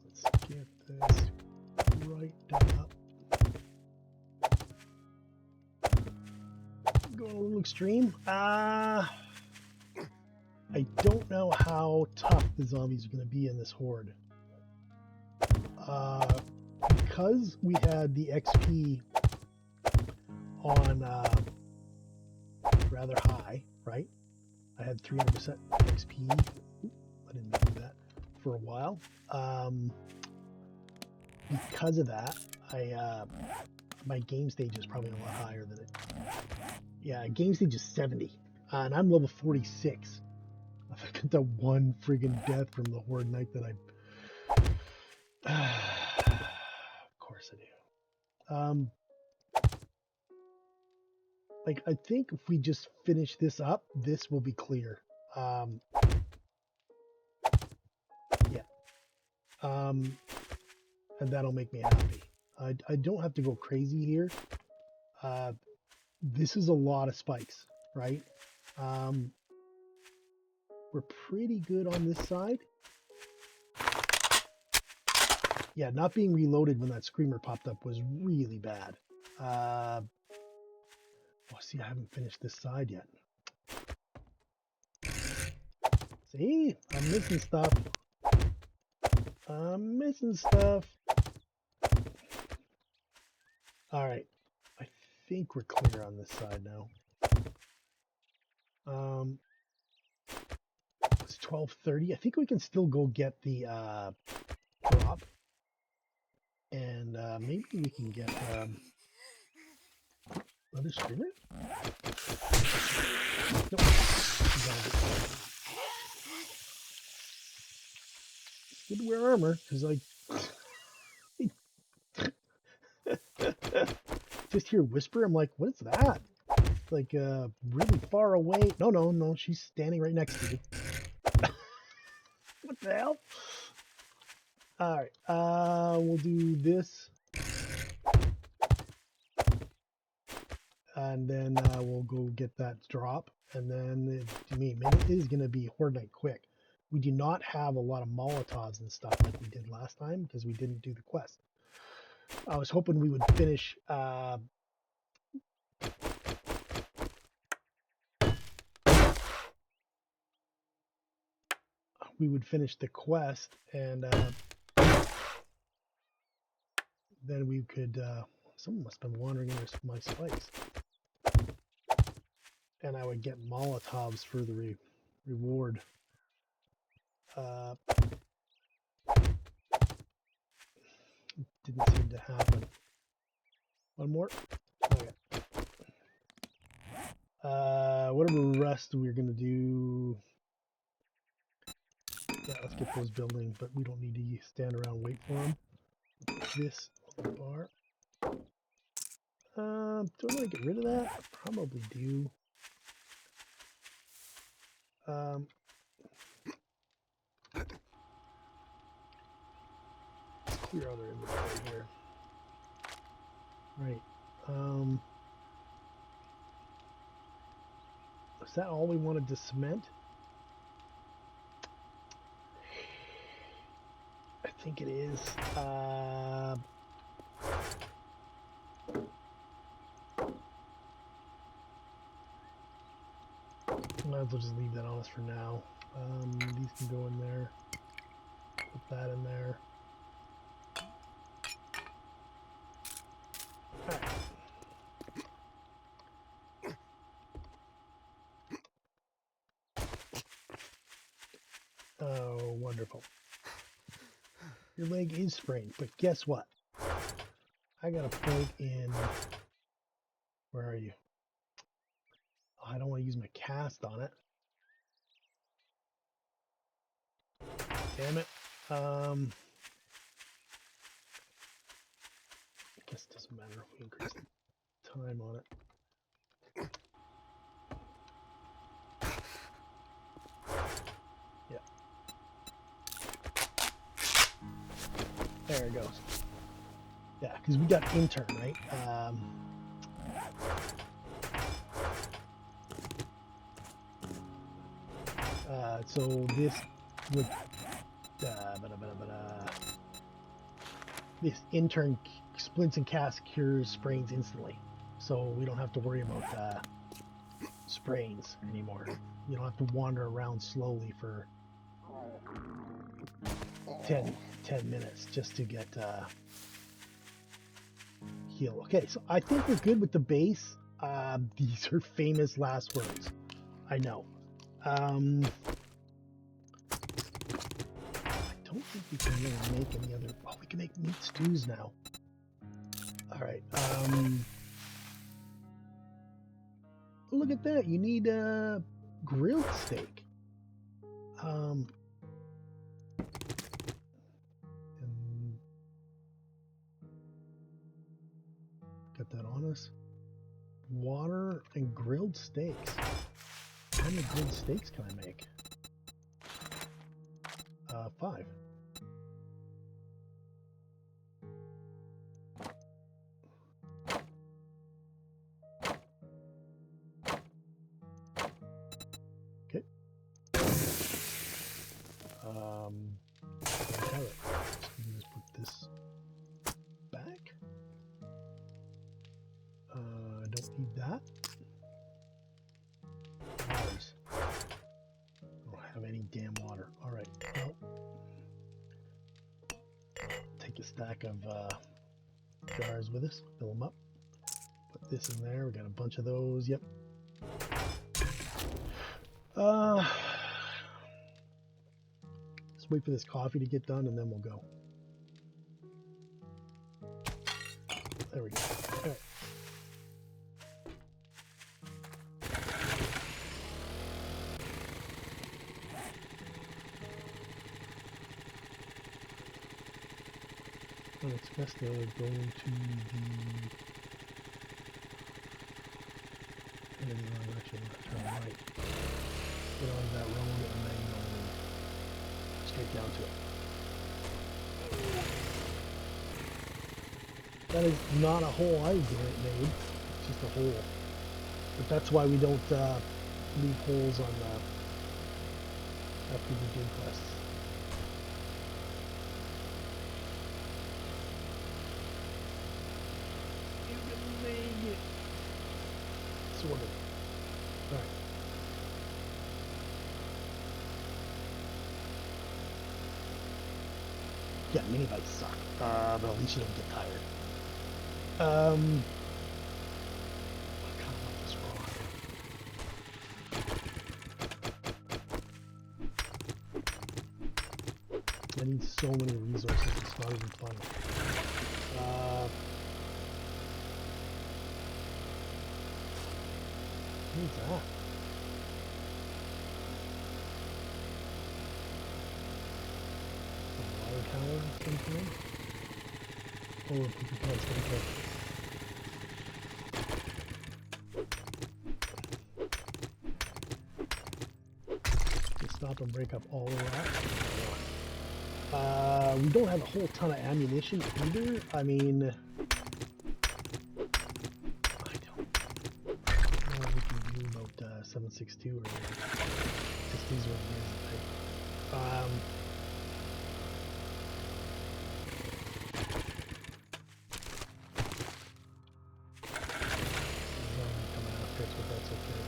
Let's get this right done up. Going a little extreme. I don't know how tough the zombies are going to be in this horde. Because we had the XP on rather high, right? I had 300% XP. Oop, I didn't do that for a while. Because of that, my game stage is probably a lot higher than it. Yeah, game stage is 70, and I'm level 46. I got the one friggin' death from the Horde night that of course I do. Like, I think if we just finish this up, this will be clear. Yeah. And that'll make me happy. I don't have to go crazy here. This is a lot of spikes, right? We're pretty good on this side. Yeah, not being reloaded when that screamer popped up was really bad. Oh, see, I haven't finished this side yet. See, I'm missing stuff. I'm missing stuff. All right, I think we're clear on this side now. It's 12:30. I think we can still go get the drop, and maybe we can get another screamer. Nope. Good to wear armor because I just hear whisper. I'm like, what is that? It's like really far away. No, she's standing right next to you. What the hell? All right, we'll do this, and then we'll go get that drop, and then it is gonna be Horde Night quick. We do not have a lot of Molotovs and stuff like we did last time because we didn't do the quest. I was hoping we would finish the quest, and then we could someone must have been wandering into my spikes, and I would get Molotovs for the reward. didn't seem to happen. One more. Okay. Whatever rest we're gonna do. Yeah, let's get those building, but we don't need to stand around and wait for them. This on the bar. Do I want to get rid of that? I probably do. Let's clear out our inventory here. Right. Is that all we wanted to cement? I think it is. Might as well just leave that on us for now. These can go in there. Put that in there. Alright. Oh, wonderful. Your leg is sprained, but guess what? I got a point in... Where are you? Oh, I don't want to use my cast on it. Damn it. I guess it doesn't matter if we increase the time on it. Yeah. There it goes. Yeah, because we got intern, right? So this would this intern splints and casts cures sprains instantly, so we don't have to worry about sprains anymore. You don't have to wander around slowly for 10 minutes just to get heal. Okay, so I think we're good with the base. These are famous last words. I know. I don't think we can really make any other... Oh, we can make meat stews now. Alright, look at that. You need a grilled steak. And get that on us. Water and grilled steaks. How many grilled steaks can I make? 5. Okay. Have it. Let's put this back. Don't need that. Waters. I don't have any damn water. Alright, well. Take a stack of jars with us, fill them up. Put this in there. We got a bunch of those. Yep. Let's wait for this coffee to get done and then we'll go. There we go. All right. Well, it's best to go to the... Actually, turn right. Get on that road and then go straight down to it. That is not a hole I made. It's just a hole. But that's why we don't leave holes on after we do quests. You can make it. Sort of. Alright. Yeah, mini bikes suck. But at least you don't get tired. I kind of want this raw. I need so many resources, it's not even funny. Who's that? A water tower of some kind? Oh, a poopy pants gonna to stop and break up all the rock. We don't have a whole ton of ammunition either. I mean, I don't know what we can do about 7.62 or just these ones here. Coming after us, but that's okay.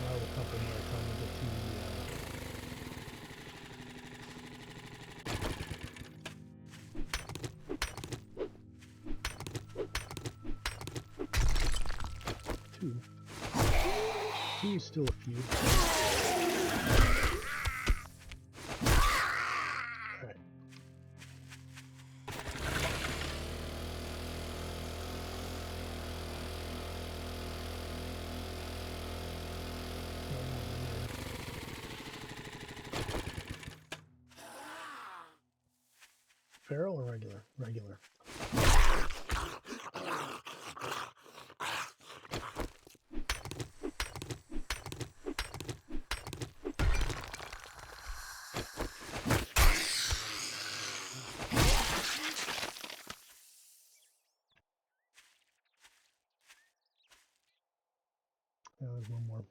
Now we'll couple more time to get to two. Two is still a few. Alright. Feral or regular? Regular. There's one more.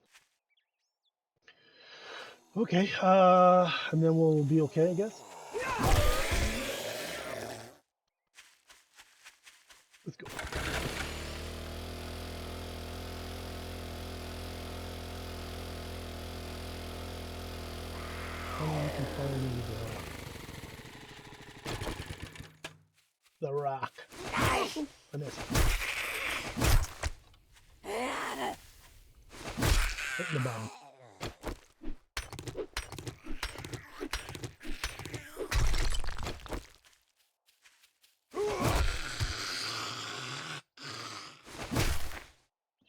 Okay, and then we'll be okay, I guess. Let's go. Oh, you can follow me to the rock. I missed. Hitting the bottom.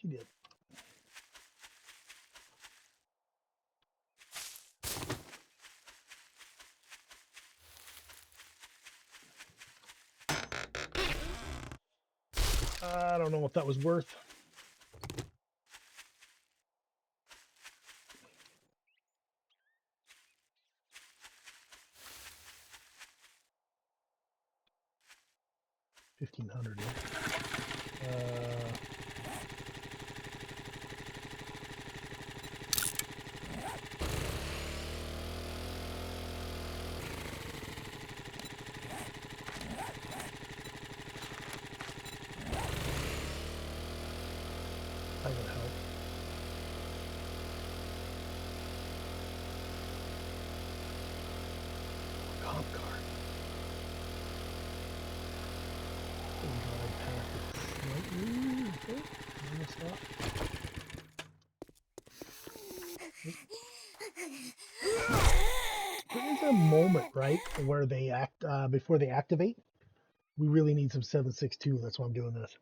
She did. I don't know what that was worth. $1,500. That would help. Comp card. Drive past it slightly. Okay. I'm gonna stop. There is a moment, right, where they act before they activate. We really need some 7.62. That's why I'm doing this.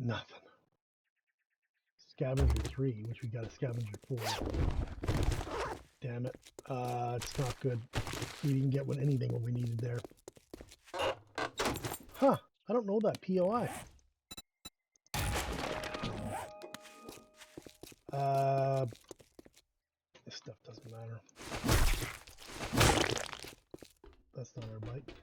Nothing. Scavenger 3, which we got a scavenger 4. Damn it. It's not good. We didn't get anything when we needed there. Huh. I don't know that POI. This stuff doesn't matter. That's not our bike.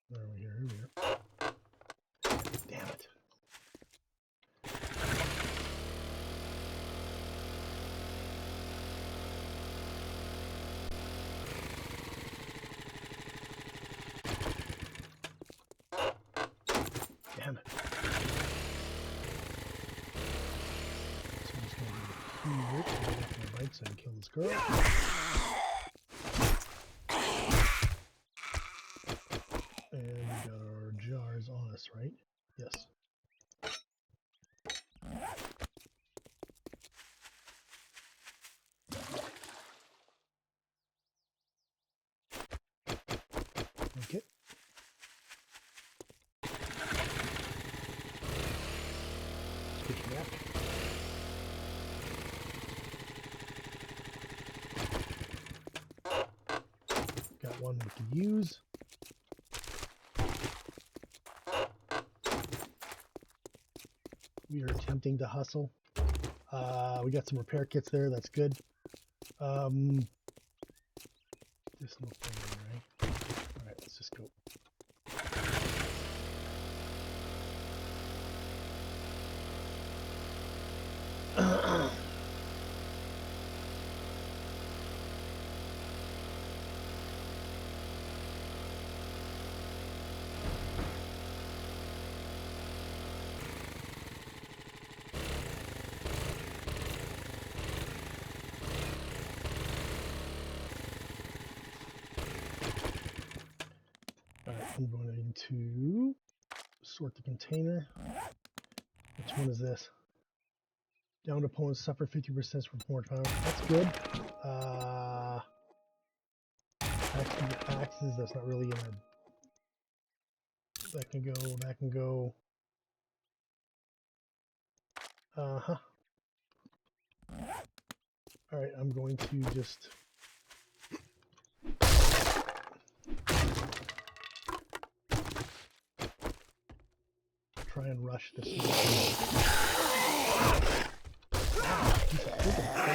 Where are we here? Here we are. Damn it. my bike so I can kill this girl. And we got our jars on us, right? Yes. Okay. Switch back. Got one we can use. We are attempting to hustle. We got some repair kits there. That's good. This no thing, right? All right, let's just go. I'm going to sort the container. Which one is this? Downed opponents suffer 50% from Horde power. That's good. Axes, that's not really in our... That can go, that can go. Uh-huh. Alright, I'm going to just... try and rush this one. He's a freaking pro.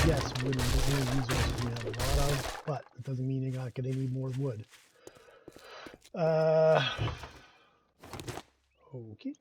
Yes, wood is the only resources we have a lot of, but it doesn't mean you're not going to need more wood. Okay.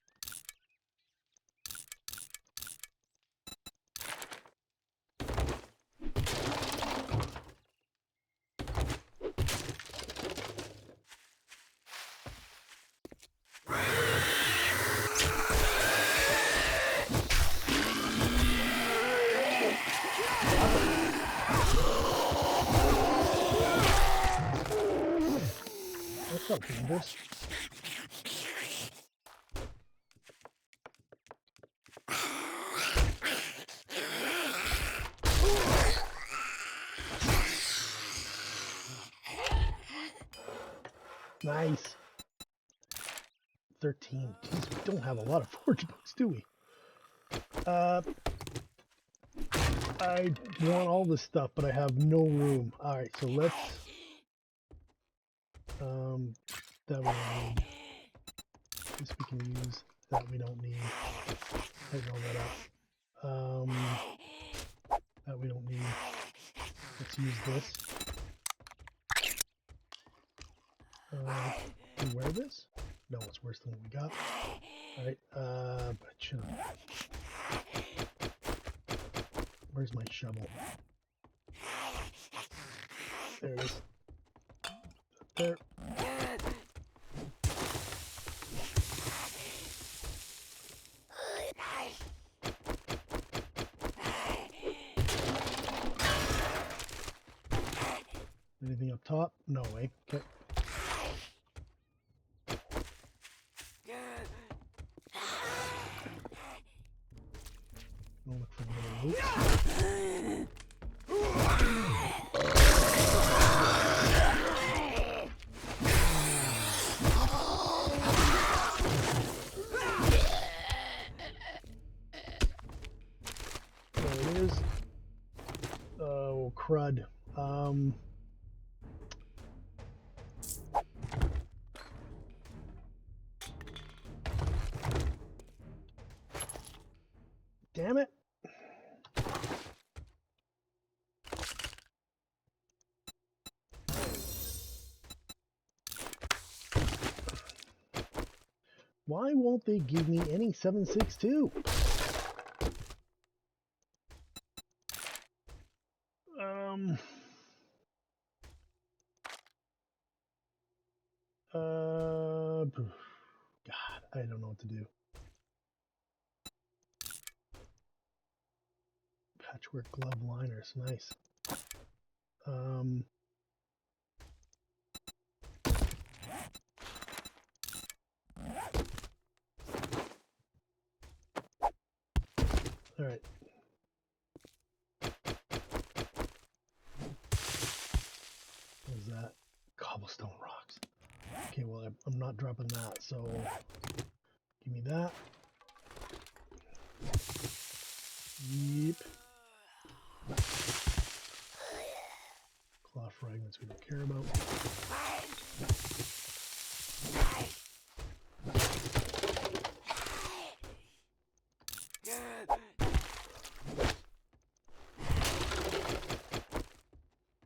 What's up, Candace? Nice. 13. Jeez, we don't have a lot of forge books, do we? I want all this stuff, but I have no room. Alright, so let's... that we don't need. This we can use. That we don't need. Tighten all that up. That we don't need. Let's use this. Can we wear this? No, it's worse than what we got. Alright, but should I... Where's my shovel? There it is. There. Anything up top? No way. Okay. I'll look for more loot. There it is. Oh, crud. Damn it. Why won't they give me any 7.62? God, I don't know what to do. Patchwork glove liners, nice. All right. What is that? Cobblestone rocks. Okay, well, I'm not dropping that, so give me that. Yep. Claw fragments we don't care about.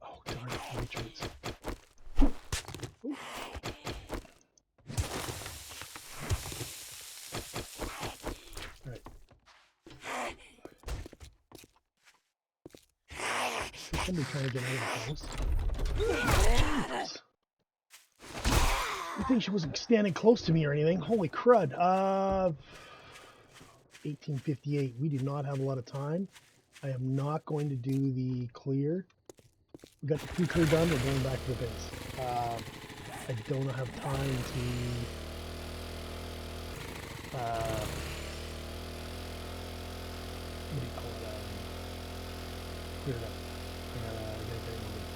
Oh, darn it, Matrix. Ooh. Alright. Somebody trying to get out of the house. Jesus. I think she wasn't standing close to me or anything. Holy crud. 1858. We do not have a lot of time. I am not going to do the clear. We got the pre-clear done. We're going back to the base. I don't have time to what do you call it? Clear it up. Get it moving.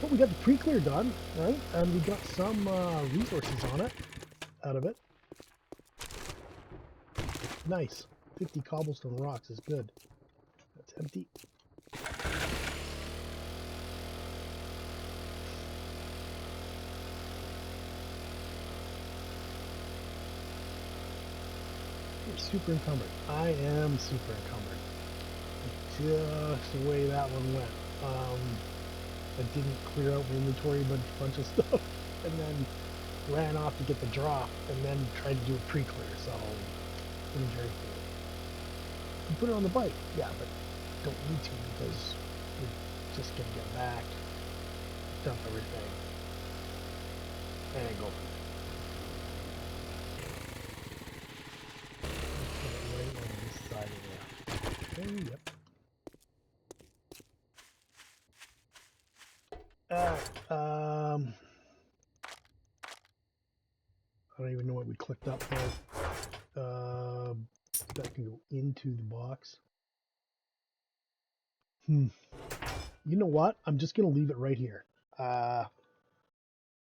But we got the pre-clear done, right? And we got some resources on it, out of it. Nice. 50 cobblestone rocks is good. That's empty. You're super encumbered. I am super encumbered. Just the way that one went. I didn't clear out my inventory, a bunch of stuff, and then ran off to get the drop, and then tried to do a pre-clear, so pretty very cool. You put it on the bike, yeah, but don't need to because we're just gonna get back, dump everything, and go from there. Put it right on this side of there. Okay, yep. I don't even know what we clicked up for. That can go into the box. You know what? I'm just going to leave it right here.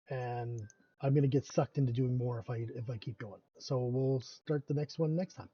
And I'm going to get sucked into doing more if I keep going. So we'll start the next one next time.